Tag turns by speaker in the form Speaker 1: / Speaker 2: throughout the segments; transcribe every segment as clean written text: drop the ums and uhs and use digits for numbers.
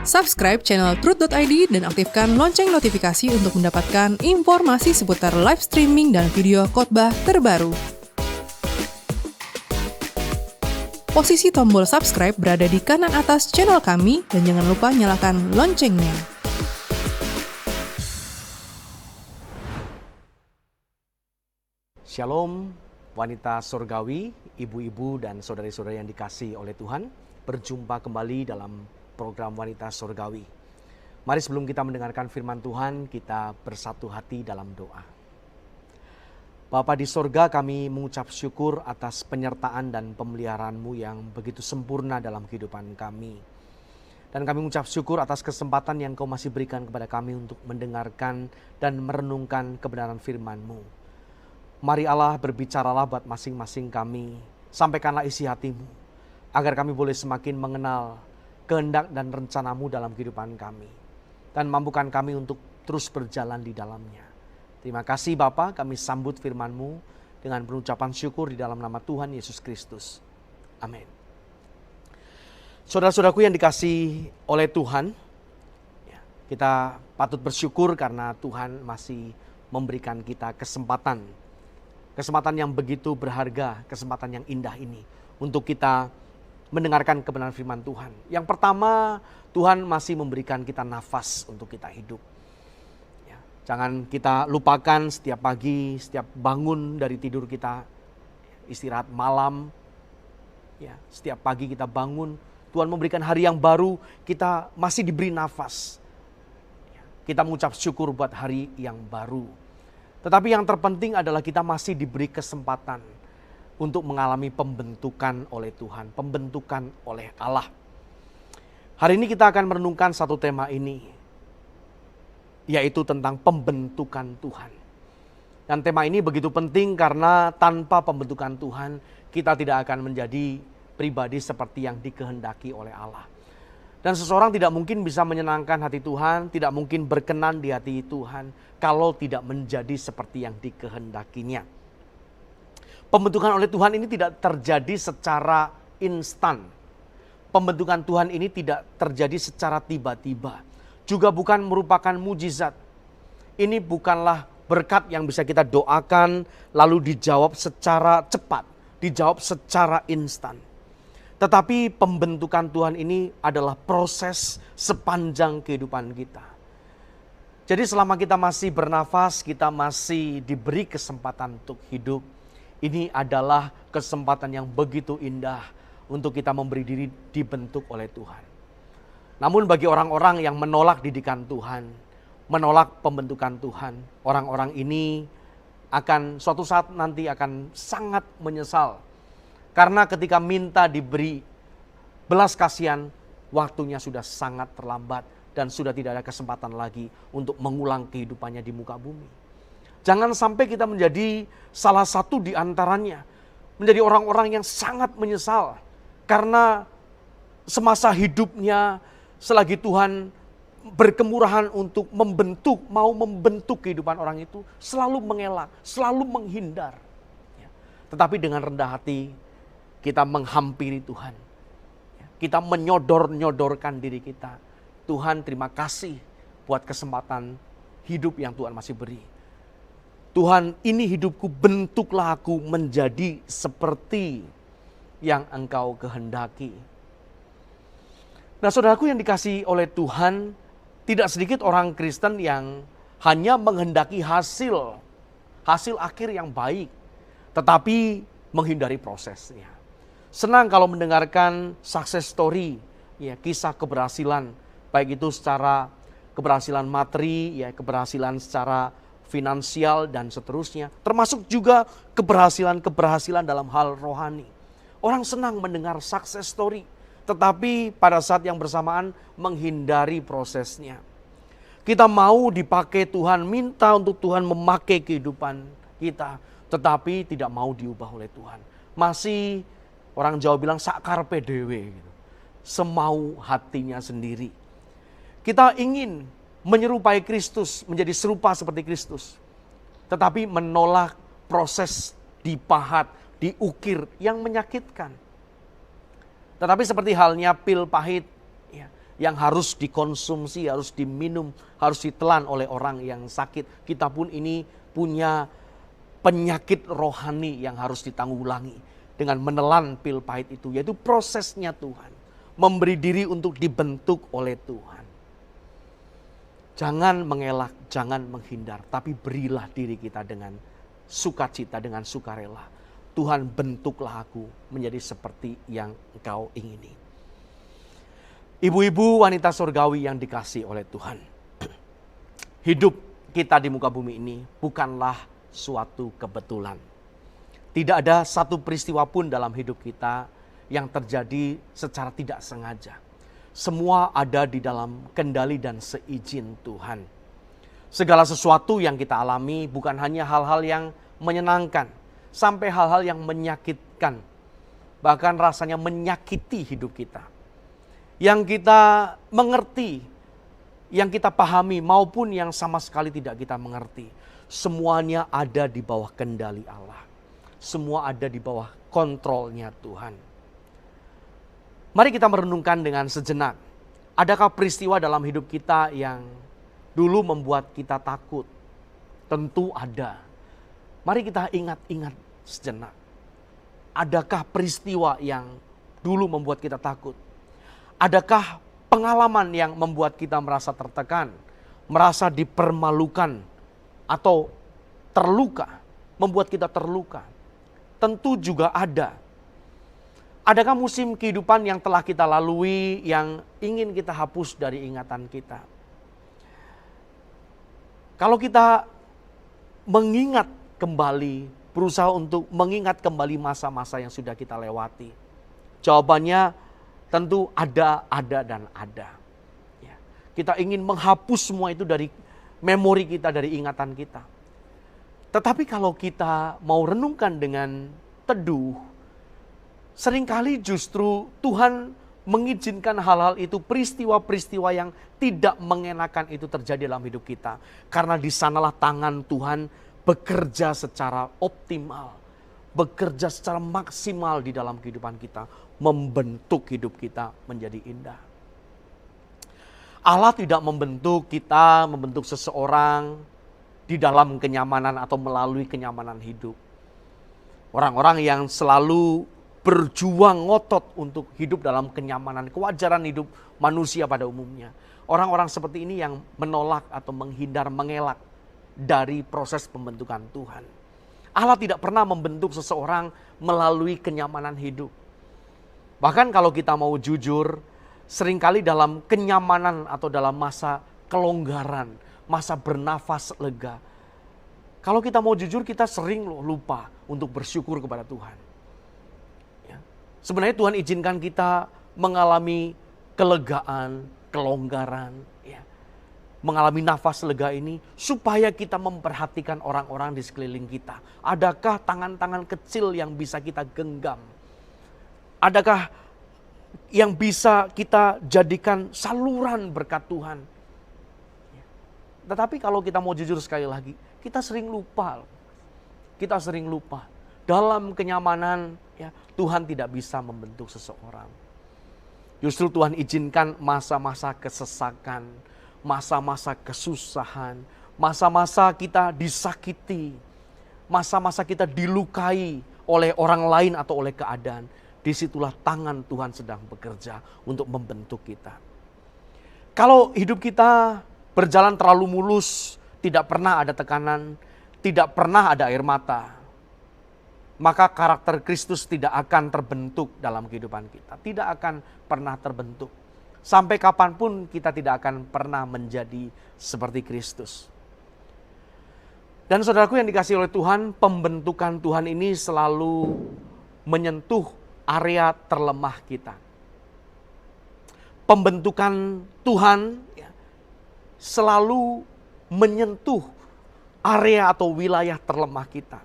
Speaker 1: Subscribe channel Truth.id dan aktifkan lonceng notifikasi untuk mendapatkan informasi seputar live streaming dan video khotbah terbaru. Posisi tombol subscribe berada di kanan atas channel kami dan jangan lupa nyalakan loncengnya.
Speaker 2: Shalom, wanita surgawi, ibu-ibu dan saudari-saudari yang dikasihi oleh Tuhan. Berjumpa kembali dalam program Wanita Surgawi. Mari sebelum kita mendengarkan firman Tuhan, kita bersatu hati dalam doa. Bapa di sorga, kami mengucap syukur atas penyertaan dan pemeliharaan-Mu yang begitu sempurna dalam kehidupan kami. Dan kami mengucap syukur atas kesempatan yang Kau masih berikan kepada kami untuk mendengarkan dan merenungkan kebenaran firman-Mu. Mari Allah, berbicaralah buat masing-masing kami, sampaikanlah isi hati-Mu, agar kami boleh semakin mengenal kehendak dan rencana-Mu dalam kehidupan kami. Dan mampukan kami untuk terus berjalan di dalamnya. Terima kasih Bapa, kami sambut firman-Mu dengan pengucapan syukur di dalam nama Tuhan Yesus Kristus. Amin. Saudara-saudaraku yang dikasihi oleh Tuhan, kita patut bersyukur karena Tuhan masih memberikan kita kesempatan yang begitu berharga, kesempatan yang indah ini untuk kita mendengarkan kebenaran firman Tuhan. Yang pertama, Tuhan masih memberikan kita nafas untuk kita hidup. Jangan kita lupakan setiap pagi, setiap bangun dari tidur kita, istirahat malam. Setiap pagi kita bangun, Tuhan memberikan hari yang baru, kita masih diberi nafas. Kita mengucap syukur buat hari yang baru. Tetapi yang terpenting adalah kita masih diberi kesempatan untuk mengalami pembentukan oleh Tuhan, pembentukan oleh Allah. Hari ini kita akan merenungkan satu tema ini, yaitu tentang pembentukan Tuhan. Dan tema ini begitu penting karena tanpa pembentukan Tuhan, kita tidak akan menjadi pribadi seperti yang dikehendaki oleh Allah. Dan seseorang tidak mungkin bisa menyenangkan hati Tuhan, tidak mungkin berkenan di hati Tuhan, kalau tidak menjadi seperti yang dikehendakinya. Pembentukan oleh Tuhan ini tidak terjadi secara instan. Pembentukan Tuhan ini tidak terjadi secara tiba-tiba. Juga bukan merupakan mujizat. Ini bukanlah berkat yang bisa kita doakan lalu dijawab secara cepat, dijawab secara instan. Tetapi pembentukan Tuhan ini adalah proses sepanjang kehidupan kita. Jadi selama kita masih bernafas, kita masih diberi kesempatan untuk hidup. Ini adalah kesempatan yang begitu indah untuk kita memberi diri dibentuk oleh Tuhan. Namun bagi orang-orang yang menolak didikan Tuhan, menolak pembentukan Tuhan, orang-orang ini akan suatu saat nanti akan sangat menyesal. Karena ketika minta diberi belas kasihan, waktunya sudah sangat terlambat dan sudah tidak ada kesempatan lagi untuk mengulang kehidupannya di muka bumi. Jangan sampai kita menjadi salah satu di antaranya. Menjadi orang-orang yang sangat menyesal. Karena semasa hidupnya selagi Tuhan berkemurahan untuk mau membentuk kehidupan orang itu. Selalu mengelak, selalu menghindar. Tetapi dengan rendah hati kita menghampiri Tuhan. Kita menyodorkan diri kita. Tuhan, terima kasih buat kesempatan hidup yang Tuhan masih beri. Tuhan, ini hidupku, bentuklah aku menjadi seperti yang Engkau kehendaki. Nah, saudaraku yang dikasihi oleh Tuhan, tidak sedikit orang Kristen yang hanya menghendaki hasil akhir yang baik, tetapi menghindari prosesnya. Senang kalau mendengarkan success story, kisah keberhasilan, baik itu secara keberhasilan materi, keberhasilan secara finansial dan seterusnya, termasuk juga keberhasilan dalam hal rohani. Orang senang mendengar success story, tetapi pada saat yang bersamaan menghindari prosesnya. Kita mau dipakai Tuhan, minta untuk Tuhan memakai kehidupan kita, tetapi tidak mau diubah oleh Tuhan. Masih orang Jawa bilang sak karepe dhewe gitu. Semau hatinya sendiri. Kita ingin menyerupai Kristus, menjadi serupa seperti Kristus. Tetapi menolak proses dipahat, diukir yang menyakitkan. Tetapi seperti halnya pil pahit, yang harus dikonsumsi, harus diminum, harus ditelan oleh orang yang sakit. Kita pun ini punya penyakit rohani yang harus ditanggulangi dengan menelan pil pahit itu, yaitu prosesnya Tuhan. Memberi diri untuk dibentuk oleh Tuhan. Jangan mengelak, jangan menghindar, tapi berilah diri kita dengan sukacita, dengan sukarela. Tuhan, bentuklah aku menjadi seperti yang Engkau ingini. Ibu-ibu wanita surgawi yang dikasihi oleh Tuhan. Hidup kita di muka bumi ini bukanlah suatu kebetulan. Tidak ada satu peristiwa pun dalam hidup kita yang terjadi secara tidak sengaja. Semua ada di dalam kendali dan seizin Tuhan. Segala sesuatu yang kita alami bukan hanya hal-hal yang menyenangkan, sampai hal-hal yang menyakitkan, bahkan rasanya menyakiti hidup kita. Yang kita mengerti, yang kita pahami maupun yang sama sekali tidak kita mengerti. Semuanya ada di bawah kendali Allah. Semua ada di bawah kontrolnya Tuhan. Mari kita merenungkan dengan sejenak. Adakah peristiwa dalam hidup kita yang dulu membuat kita takut? Tentu ada. Mari kita ingat-ingat sejenak. Adakah peristiwa yang dulu membuat kita takut? Adakah pengalaman yang membuat kita merasa tertekan, merasa dipermalukan, atau terluka, membuat kita terluka? Tentu juga ada. Adakah musim kehidupan yang telah kita lalui yang ingin kita hapus dari ingatan kita? Kalau kita mengingat kembali, berusaha untuk mengingat kembali masa-masa yang sudah kita lewati, jawabannya tentu ada dan ada. Ya. Kita ingin menghapus semua itu dari memori kita, dari ingatan kita. Tetapi kalau kita mau renungkan dengan teduh, seringkali justru Tuhan mengizinkan hal-hal itu, peristiwa-peristiwa yang tidak mengenakan itu terjadi dalam hidup kita. Karena di sanalah tangan Tuhan bekerja secara optimal, bekerja secara maksimal di dalam kehidupan kita, membentuk hidup kita menjadi indah. Allah tidak membentuk kita, membentuk seseorang di dalam kenyamanan atau melalui kenyamanan hidup. Orang-orang yang selalu berjuang ngotot untuk hidup dalam kenyamanan, kewajaran hidup manusia pada umumnya. Orang-orang seperti ini yang menolak atau menghindar, mengelak dari proses pembentukan Tuhan. Allah tidak pernah membentuk seseorang melalui kenyamanan hidup. Bahkan kalau kita mau jujur, seringkali dalam kenyamanan atau dalam masa kelonggaran, masa bernafas lega, kalau kita mau jujur, kita sering lupa untuk bersyukur kepada Tuhan. Ya. Sebenarnya Tuhan izinkan kita mengalami kelegaan, kelonggaran, ya. Mengalami nafas lega ini supaya kita memperhatikan orang-orang di sekeliling kita. Adakah tangan-tangan kecil yang bisa kita genggam? Adakah yang bisa kita jadikan saluran berkat Tuhan? Tetapi kalau kita mau jujur sekali lagi, kita sering lupa. Kita sering lupa. Dalam kenyamanan, ya, Tuhan tidak bisa membentuk seseorang. Justru Tuhan izinkan masa-masa kesesakan, masa-masa kesusahan, masa-masa kita disakiti, masa-masa kita dilukai oleh orang lain atau oleh keadaan. Disitulah tangan Tuhan sedang bekerja untuk membentuk kita. Kalau hidup kita berjalan terlalu mulus, tidak pernah ada tekanan, tidak pernah ada air mata, maka karakter Kristus tidak akan terbentuk dalam kehidupan kita. Tidak akan pernah terbentuk. Sampai kapanpun kita tidak akan pernah menjadi seperti Kristus. Dan saudaraku yang dikasihi oleh Tuhan, pembentukan Tuhan ini selalu menyentuh area terlemah kita. Pembentukan Tuhan selalu menyentuh area atau wilayah terlemah kita.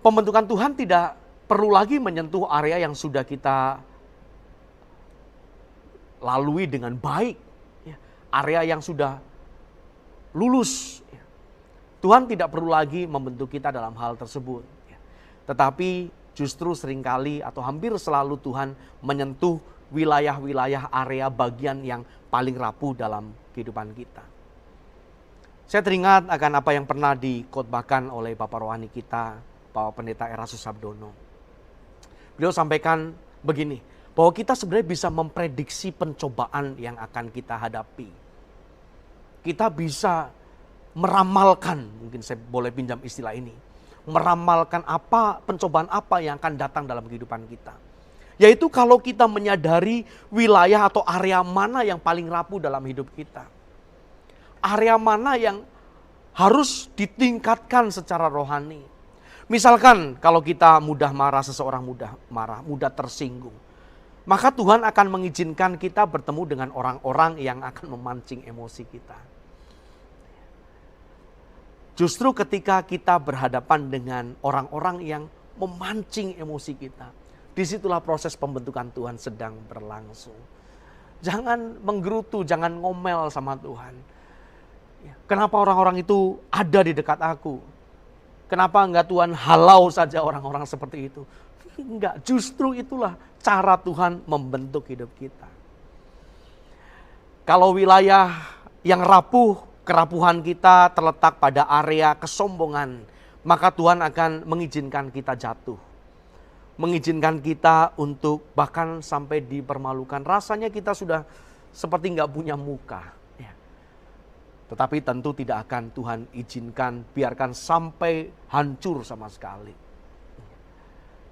Speaker 2: Pembentukan Tuhan tidak perlu lagi menyentuh area yang sudah kita lalui dengan baik. Area yang sudah lulus. Tuhan tidak perlu lagi membentuk kita dalam hal tersebut. Tetapi justru seringkali atau hampir selalu Tuhan menyentuh wilayah-wilayah area bagian yang paling rapuh dalam kehidupan kita. Saya teringat akan apa yang pernah dikhotbahkan oleh Bapak Rohani kita, Bapak Pendeta Erastus Sabdono. Beliau sampaikan begini, bahwa kita sebenarnya bisa memprediksi pencobaan yang akan kita hadapi. Kita bisa meramalkan, mungkin saya boleh pinjam istilah ini, meramalkan pencobaan apa yang akan datang dalam kehidupan kita. Yaitu kalau kita menyadari wilayah atau area mana yang paling rapuh dalam hidup kita. Area mana yang harus ditingkatkan secara rohani. Misalkan kalau kita mudah marah, seseorang mudah marah, mudah tersinggung. Maka Tuhan akan mengizinkan kita bertemu dengan orang-orang yang akan memancing emosi kita. Justru ketika kita berhadapan dengan orang-orang yang memancing emosi kita, disitulah proses pembentukan Tuhan sedang berlangsung. Jangan menggerutu, jangan ngomel sama Tuhan. Kenapa orang-orang itu ada di dekat aku? Kenapa enggak Tuhan halau saja orang-orang seperti itu? Enggak, justru itulah cara Tuhan membentuk hidup kita. Kalau wilayah yang rapuh, kerapuhan kita terletak pada area kesombongan, maka Tuhan akan mengizinkan kita jatuh. Mengizinkan kita untuk bahkan sampai dipermalukan. Rasanya kita sudah seperti enggak punya muka. Tetapi tentu tidak akan Tuhan izinkan, biarkan sampai hancur sama sekali.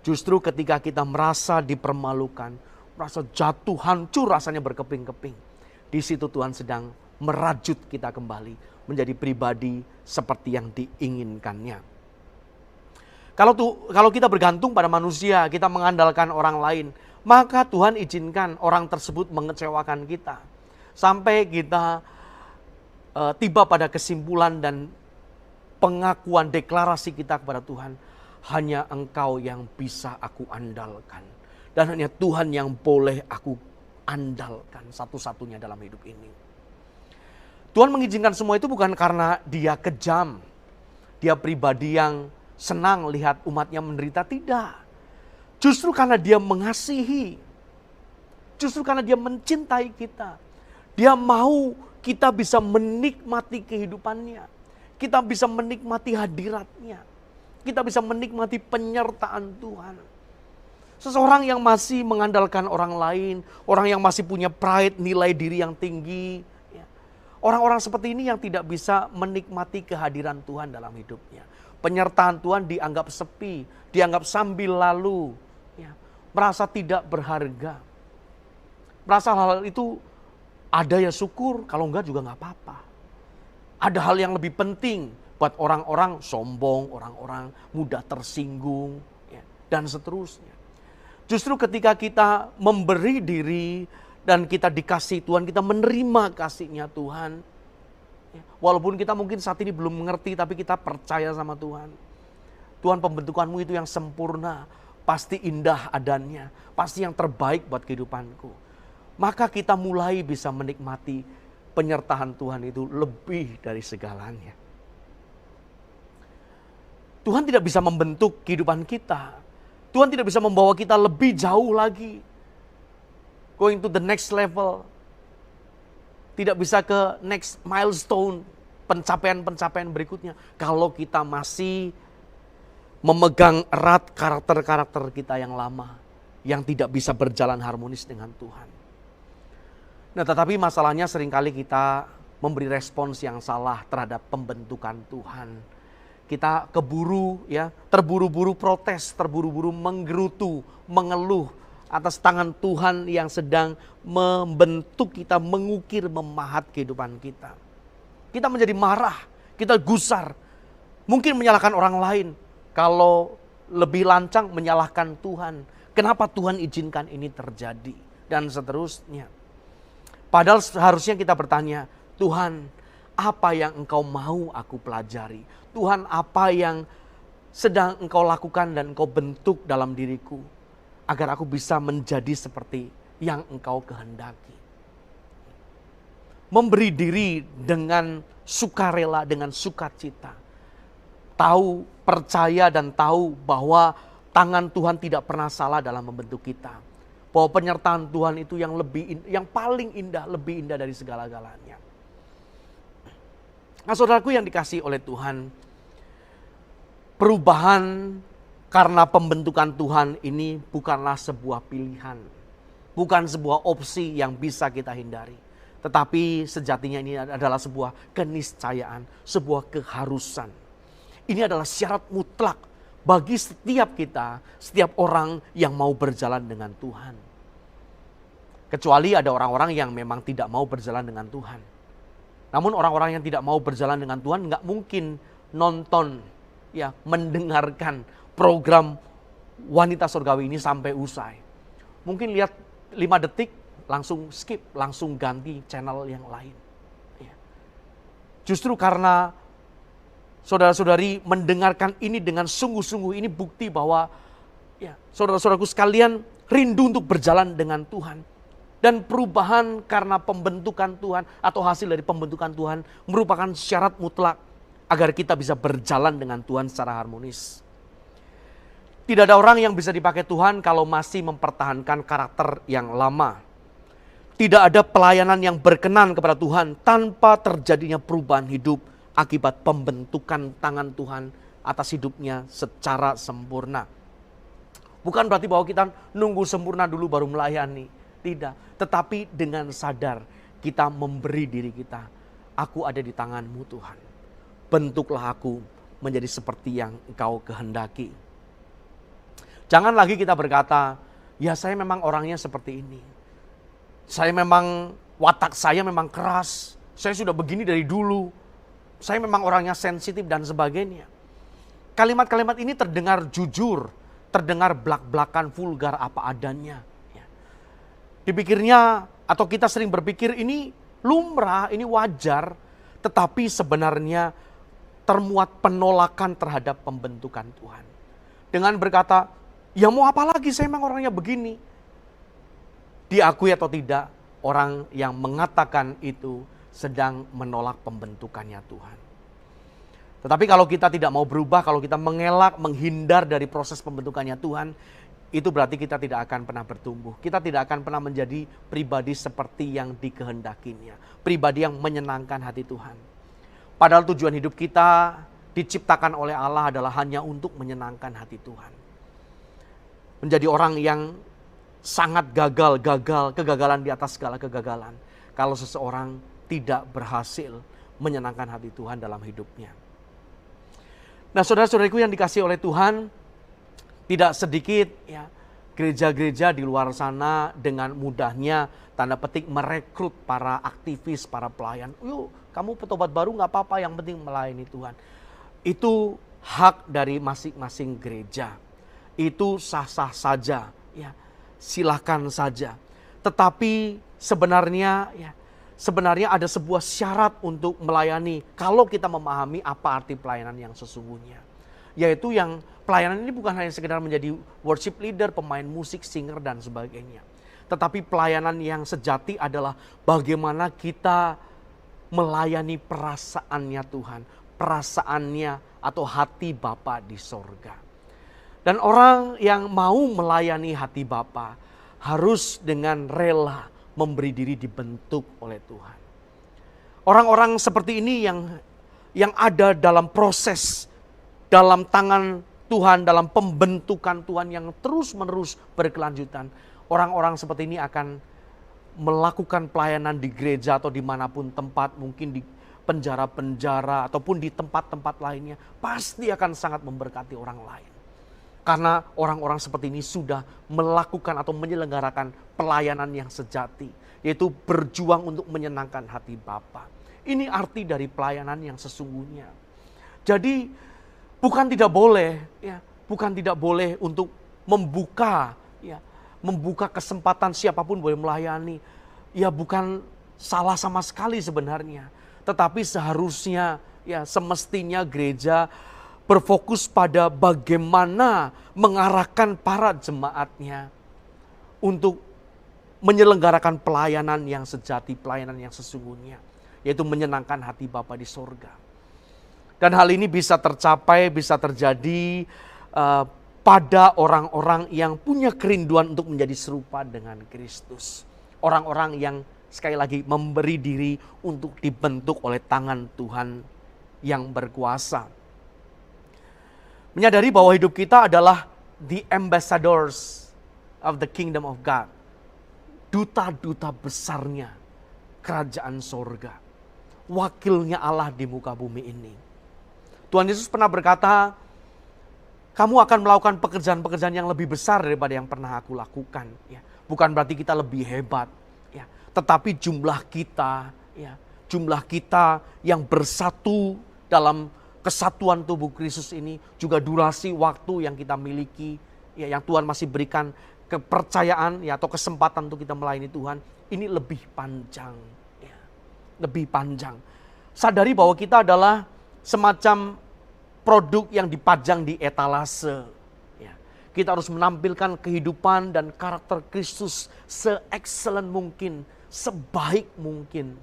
Speaker 2: Justru ketika kita merasa dipermalukan, merasa jatuh, hancur rasanya berkeping-keping. Di situ Tuhan sedang merajut kita kembali menjadi pribadi seperti yang diinginkannya. Kalau kita bergantung pada manusia, kita mengandalkan orang lain, maka Tuhan izinkan orang tersebut mengecewakan kita. Sampai kita tiba pada kesimpulan dan pengakuan deklarasi kita kepada Tuhan, hanya Engkau yang bisa aku andalkan. Dan hanya Tuhan yang boleh aku andalkan satu-satunya dalam hidup ini. Tuhan mengizinkan semua itu bukan karena dia kejam. Dia pribadi yang senang lihat umatnya menderita, tidak. Justru karena dia mengasihi. Justru karena dia mencintai kita. Dia mau kita bisa menikmati kehidupannya. Kita bisa menikmati hadiratnya. Kita bisa menikmati penyertaan Tuhan. Seseorang yang masih mengandalkan orang lain, orang yang masih punya pride, nilai diri yang tinggi. Orang-orang seperti ini yang tidak bisa menikmati kehadiran Tuhan dalam hidupnya. Penyertaan Tuhan dianggap sepi, dianggap sambil lalu. Merasa tidak berharga. Merasa hal itu ada ya syukur, kalau enggak juga enggak apa-apa. Ada hal yang lebih penting buat orang-orang sombong, orang-orang mudah tersinggung, dan seterusnya. Justru ketika kita memberi diri dan kita dikasih Tuhan, kita menerima kasih-Nya Tuhan. Walaupun kita mungkin saat ini belum mengerti, tapi kita percaya sama Tuhan. Tuhan, pembentukanmu itu yang sempurna, pasti indah adanya, pasti yang terbaik buat kehidupanku. Maka kita mulai bisa menikmati penyertaan Tuhan itu lebih dari segalanya. Tuhan tidak bisa membentuk kehidupan kita. Tuhan tidak bisa membawa kita lebih jauh lagi. Going to the next level. Tidak bisa ke next milestone, pencapaian-pencapaian berikutnya. Kalau kita masih memegang erat karakter-karakter kita yang lama. Yang tidak bisa berjalan harmonis dengan Tuhan. Nah, tetapi masalahnya seringkali kita memberi respons yang salah terhadap pembentukan Tuhan. Kita terburu-buru protes, terburu-buru menggerutu, mengeluh atas tangan Tuhan yang sedang membentuk kita, mengukir, memahat kehidupan kita. Kita menjadi marah, kita gusar, mungkin menyalahkan orang lain. Kalau lebih lancang menyalahkan Tuhan. Kenapa Tuhan izinkan ini terjadi? Dan seterusnya. Padahal seharusnya kita bertanya, Tuhan, apa yang Engkau mau aku pelajari? Tuhan, apa yang sedang Engkau lakukan dan Engkau bentuk dalam diriku, agar aku bisa menjadi seperti yang Engkau kehendaki. Memberi diri dengan sukarela, dengan sukacita. Tahu, percaya dan tahu bahwa tangan Tuhan tidak pernah salah dalam membentuk kita. bahwa penyertaan Tuhan itu yang paling indah, lebih indah dari segala-galanya. Nah, saudaraku yang dikasihi oleh Tuhan, perubahan karena pembentukan Tuhan ini bukanlah sebuah pilihan, bukan sebuah opsi yang bisa kita hindari. Tetapi sejatinya ini adalah sebuah keniscayaan, sebuah keharusan. Ini adalah syarat mutlak bagi setiap kita, setiap orang yang mau berjalan dengan Tuhan. Kecuali ada orang-orang yang memang tidak mau berjalan dengan Tuhan. Namun orang-orang yang tidak mau berjalan dengan Tuhan nggak mungkin nonton, mendengarkan program Wanita Surgawi ini sampai usai. Mungkin lihat 5 detik, langsung skip, langsung ganti channel yang lain. Justru karena saudara-saudari mendengarkan ini dengan sungguh-sungguh, ini bukti bahwa saudara-saudaraku sekalian rindu untuk berjalan dengan Tuhan. Dan perubahan karena pembentukan Tuhan atau hasil dari pembentukan Tuhan merupakan syarat mutlak agar kita bisa berjalan dengan Tuhan secara harmonis. Tidak ada orang yang bisa dipakai Tuhan kalau masih mempertahankan karakter yang lama. Tidak ada pelayanan yang berkenan kepada Tuhan tanpa terjadinya perubahan hidup akibat pembentukan tangan Tuhan atas hidupnya secara sempurna. Bukan berarti bahwa kita nunggu sempurna dulu baru melayani. Tidak. Tetapi dengan sadar kita memberi diri kita. Aku ada di tangan-Mu Tuhan. Bentuklah aku menjadi seperti yang Engkau kehendaki. Jangan lagi kita berkata, ya saya memang orangnya seperti ini. Watak saya memang keras. Saya sudah begini dari dulu. Saya memang orangnya sensitif dan sebagainya. Kalimat-kalimat ini terdengar jujur, terdengar blak-blakan, vulgar apa adanya. Dipikirnya atau kita sering berpikir ini lumrah, ini wajar. Tetapi sebenarnya termuat penolakan terhadap pembentukan Tuhan. Dengan berkata, ya mau apa lagi, saya memang orangnya begini. Diakui atau tidak, orang yang mengatakan itu sedang menolak pembentukannya Tuhan. Tetapi kalau kita tidak mau berubah, kalau kita mengelak, menghindar dari proses pembentukannya Tuhan, itu berarti kita tidak akan pernah bertumbuh. Kita tidak akan pernah menjadi pribadi seperti yang dikehendakinya. Pribadi yang menyenangkan hati Tuhan. Padahal tujuan hidup kita diciptakan oleh Allah adalah hanya untuk menyenangkan hati Tuhan. Menjadi orang yang sangat kegagalan di atas segala kegagalan. Kalau seseorang tidak berhasil menyenangkan hati Tuhan dalam hidupnya. Nah, saudara-saudariku yang dikasihi oleh Tuhan, tidak sedikit gereja-gereja di luar sana dengan mudahnya tanda petik merekrut para aktivis, para pelayan. Yuk, kamu petobat baru gak apa-apa, yang penting melayani Tuhan. Itu hak dari masing-masing gereja. Itu sah-sah saja, silakan saja. Tetapi sebenarnya ada sebuah syarat untuk melayani kalau kita memahami apa arti pelayanan yang sesungguhnya. Yaitu yang pelayanan ini bukan hanya sekedar menjadi worship leader, pemain musik, singer dan sebagainya. Tetapi pelayanan yang sejati adalah bagaimana kita melayani perasaannya Tuhan, perasaannya atau hati Bapa di sorga. Dan orang yang mau melayani hati Bapa harus dengan rela memberi diri dibentuk oleh Tuhan. Orang-orang seperti ini yang ada dalam proses, dalam tangan Tuhan, dalam pembentukan Tuhan yang terus-menerus berkelanjutan. Orang-orang seperti ini akan melakukan pelayanan di gereja atau dimanapun tempat, mungkin di penjara-penjara ataupun di tempat-tempat lainnya, pasti akan sangat memberkati orang lain. Karena orang-orang seperti ini sudah melakukan atau menyelenggarakan pelayanan yang sejati, yaitu berjuang untuk menyenangkan hati Bapa. Ini arti dari pelayanan yang sesungguhnya. Jadi bukan tidak boleh untuk membuka kesempatan siapapun boleh melayani. Ya bukan salah sama sekali sebenarnya. Tetapi seharusnya semestinya gereja berfokus pada bagaimana mengarahkan para jemaatnya untuk menyelenggarakan pelayanan yang sejati, pelayanan yang sesungguhnya, yaitu menyenangkan hati Bapa di sorga. Dan hal ini bisa tercapai, bisa terjadi pada orang-orang yang punya kerinduan untuk menjadi serupa dengan Kristus. Orang-orang yang sekali lagi memberi diri untuk dibentuk oleh tangan Tuhan yang berkuasa. Menyadari bahwa hidup kita adalah the ambassadors of the kingdom of God. Duta-duta besarnya kerajaan sorga. Wakilnya Allah di muka bumi ini. Tuhan Yesus pernah berkata, kamu akan melakukan pekerjaan-pekerjaan yang lebih besar daripada yang pernah aku lakukan. Ya, bukan berarti kita lebih hebat, ya, tetapi jumlah kita yang bersatu dalam kesatuan tubuh Kristus ini, juga durasi waktu yang kita miliki, ya, yang Tuhan masih berikan kepercayaan, ya, atau kesempatan untuk kita melayani Tuhan, ini lebih panjang, ya, lebih panjang. Sadari bahwa kita adalah semacam produk yang dipajang di etalase. Ya. Kita harus menampilkan kehidupan dan karakter Kristus se-excellent mungkin, sebaik mungkin.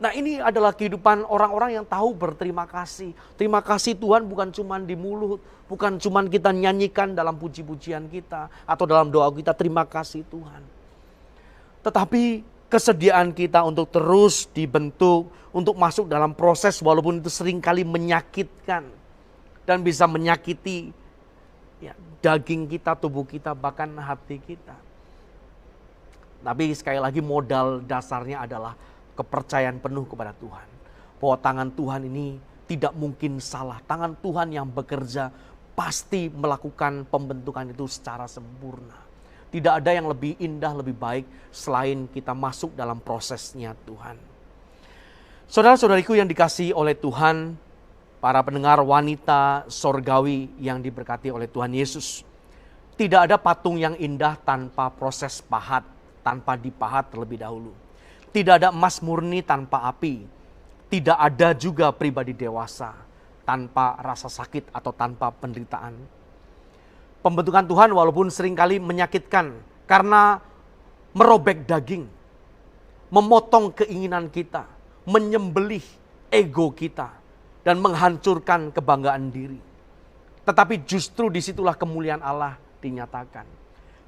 Speaker 2: Nah, ini adalah kehidupan orang-orang yang tahu berterima kasih. Terima kasih Tuhan bukan cuma di mulut, bukan cuma kita nyanyikan dalam puji-pujian kita atau dalam doa kita, terima kasih Tuhan. Tetapi kesediaan kita untuk terus dibentuk, untuk masuk dalam proses walaupun itu seringkali menyakitkan dan bisa menyakiti, ya, daging kita, tubuh kita, bahkan hati kita. Tapi sekali lagi modal dasarnya adalah kepercayaan penuh kepada Tuhan. Bahwa tangan Tuhan ini tidak mungkin salah. Tangan Tuhan yang bekerja pasti melakukan pembentukan itu secara sempurna. Tidak ada yang lebih indah, lebih baik selain kita masuk dalam prosesnya Tuhan. Saudara-saudariku yang dikasihi oleh Tuhan, para pendengar wanita sorgawi yang diberkati oleh Tuhan Yesus. Tidak ada patung yang indah tanpa proses pahat, tanpa dipahat terlebih dahulu. Tidak ada emas murni tanpa api. Tidak ada juga pribadi dewasa tanpa rasa sakit atau tanpa penderitaan. Pembentukan Tuhan walaupun seringkali menyakitkan karena merobek daging, memotong keinginan kita, menyembelih ego kita, dan menghancurkan kebanggaan diri. Tetapi justru disitulah kemuliaan Allah dinyatakan.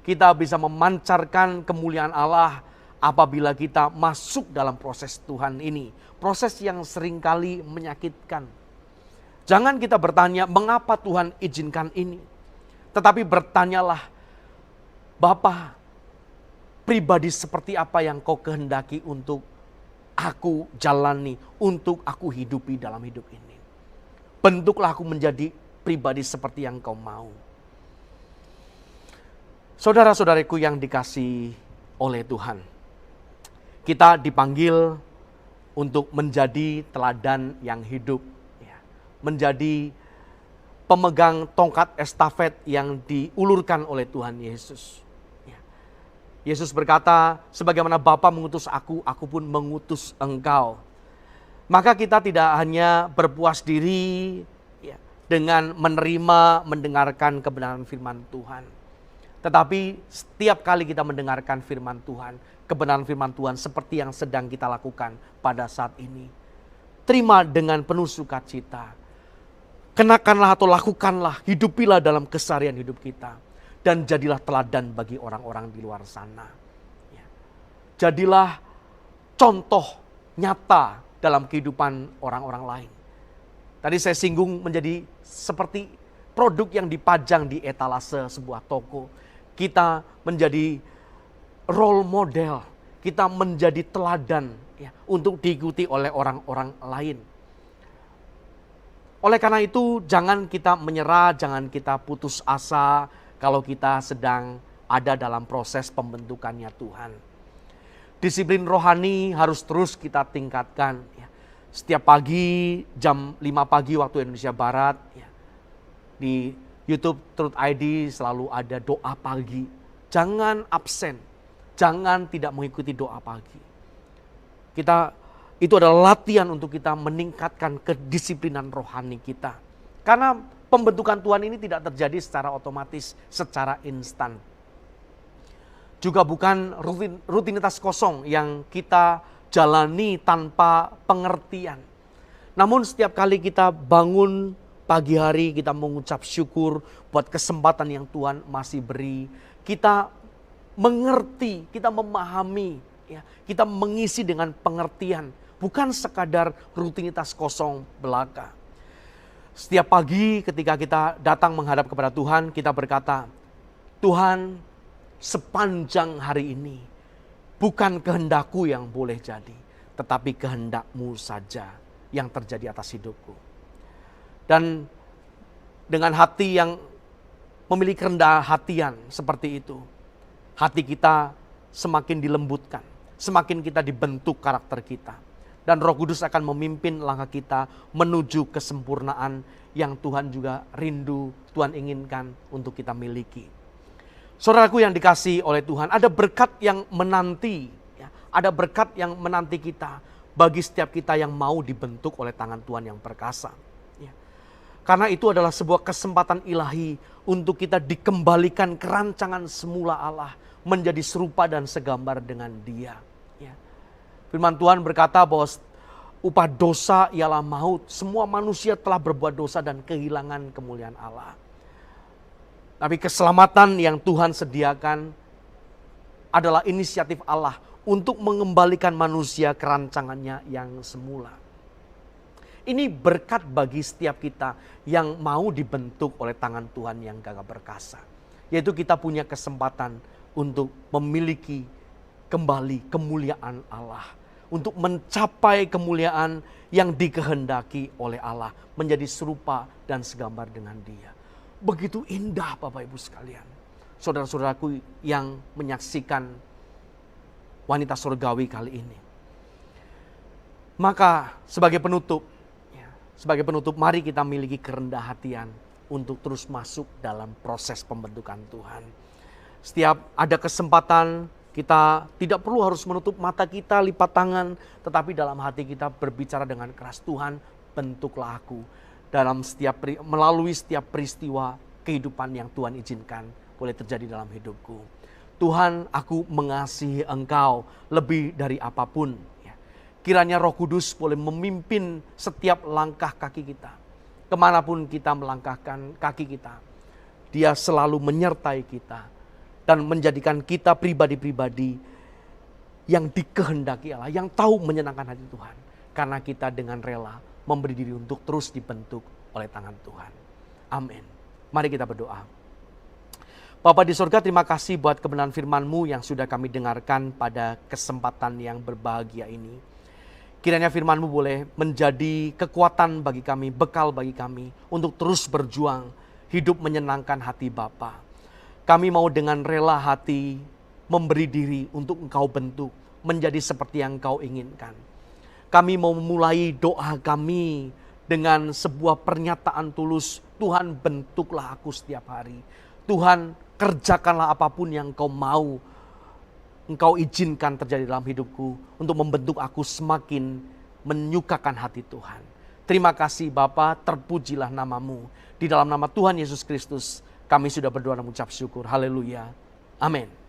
Speaker 2: Kita bisa memancarkan kemuliaan Allah apabila kita masuk dalam proses Tuhan ini. Proses yang seringkali menyakitkan. Jangan kita bertanya mengapa Tuhan izinkan ini. Tetapi bertanyalah, Bapa, pribadi seperti apa yang kau kehendaki untuk aku jalani, untuk aku hidupi dalam hidup ini. Bentuklah aku menjadi pribadi seperti yang kau mau. Saudara-saudariku yang dikasihi oleh Tuhan, kita dipanggil untuk menjadi teladan yang hidup, ya, menjadi pemegang tongkat estafet yang diulurkan oleh Tuhan Yesus. Ya. Yesus berkata, sebagaimana Bapa mengutus aku pun mengutus engkau. Maka kita tidak hanya berpuas diri, ya, dengan menerima, mendengarkan kebenaran firman Tuhan. Tetapi setiap kali kita mendengarkan firman Tuhan, kebenaran firman Tuhan seperti yang sedang kita lakukan pada saat ini, terima dengan penuh sukacita. Kenakanlah atau lakukanlah, hidupilah dalam keseharian hidup kita. Dan jadilah teladan bagi orang-orang di luar sana. Ya. Jadilah contoh nyata dalam kehidupan orang-orang lain. Tadi saya singgung menjadi seperti produk yang dipajang di etalase sebuah toko. Kita menjadi role model, kita menjadi teladan, ya, untuk diikuti oleh orang-orang lain. Oleh karena itu jangan kita menyerah, jangan kita putus asa kalau kita sedang ada dalam proses pembentukannya Tuhan. Disiplin rohani harus terus kita tingkatkan. Ya. Setiap pagi jam 5 pagi waktu Indonesia Barat, ya, di YouTube Truth ID selalu ada doa pagi. Jangan absen, jangan tidak mengikuti doa pagi. Itu adalah latihan untuk kita meningkatkan kedisiplinan rohani kita. Karena pembentukan Tuhan ini tidak terjadi secara otomatis, secara instan. Juga bukan rutinitas kosong yang kita jalani tanpa pengertian. Namun setiap kali kita bangun pagi hari kita mengucap syukur buat kesempatan yang Tuhan masih beri. Kita mengerti, kita memahami, ya, kita mengisi dengan pengertian, bukan sekadar rutinitas kosong belaka. Setiap pagi ketika kita datang menghadap kepada Tuhan, kita berkata, Tuhan, sepanjang hari ini bukan kehendakku yang boleh jadi, tetapi kehendak-Mu saja yang terjadi atas hidupku. Dan dengan hati yang memiliki kerendahan hatian seperti itu, hati kita semakin dilembutkan, semakin kita dibentuk karakter kita. Dan Roh Kudus akan memimpin langkah kita menuju kesempurnaan yang Tuhan juga rindu, Tuhan inginkan untuk kita miliki. Saudaraku yang dikasihi oleh Tuhan, ada berkat yang menanti, ya, ada berkat yang menanti kita bagi setiap kita yang mau dibentuk oleh tangan Tuhan yang perkasa. Ya. Karena itu adalah sebuah kesempatan ilahi untuk kita dikembalikan ke rancangan semula Allah, menjadi serupa dan segambar dengan Dia. Ya. Firman Tuhan berkata bahwa upah dosa ialah maut. Semua manusia telah berbuat dosa dan kehilangan kemuliaan Allah. Tapi keselamatan yang Tuhan sediakan adalah inisiatif Allah untuk mengembalikan manusia ke rancangannya yang semula. Ini berkat bagi setiap kita yang mau dibentuk oleh tangan Tuhan yang gagah perkasa. Yaitu kita punya kesempatan untuk memiliki kembali kemuliaan Allah. Untuk mencapai kemuliaan yang dikehendaki oleh Allah. Menjadi serupa dan segambar dengan Dia. Begitu indah Bapak Ibu sekalian. Saudara-saudaraku yang menyaksikan wanita surgawi kali ini. Maka sebagai penutup, mari kita miliki kerendahan hatian untuk terus masuk dalam proses pembentukan Tuhan. Setiap ada kesempatan kita tidak perlu harus menutup mata kita, lipat tangan. Tetapi dalam hati kita berbicara dengan keras, Tuhan bentuklah aku. Melalui setiap peristiwa kehidupan yang Tuhan izinkan boleh terjadi dalam hidupku. Tuhan, aku mengasihi Engkau lebih dari apapun. Kiranya Roh Kudus boleh memimpin setiap langkah kaki kita. Kemanapun kita melangkahkan kaki kita, Dia selalu menyertai kita. Dan menjadikan kita pribadi-pribadi yang dikehendaki Allah, yang tahu menyenangkan hati Tuhan. Karena kita dengan rela memberi diri untuk terus dibentuk oleh tangan Tuhan. Amin. Mari kita berdoa. Bapa di surga, terima kasih buat kebenaran firman-Mu yang sudah kami dengarkan pada kesempatan yang berbahagia ini. Kiranya firman-Mu boleh menjadi kekuatan bagi kami, bekal bagi kami untuk terus berjuang, hidup menyenangkan hati Bapa. Kami mau dengan rela hati memberi diri untuk Engkau bentuk, menjadi seperti yang Engkau inginkan. Kami mau memulai doa kami dengan sebuah pernyataan tulus. Tuhan, bentuklah aku setiap hari. Tuhan, kerjakanlah apapun yang Engkau mau, Engkau izinkan terjadi dalam hidupku untuk membentuk aku semakin menyukakan hati Tuhan. Terima kasih Bapa, terpujilah nama-Mu. Di dalam nama Tuhan Yesus Kristus kami sudah berdoa dan mengucap syukur. Haleluya. Amin.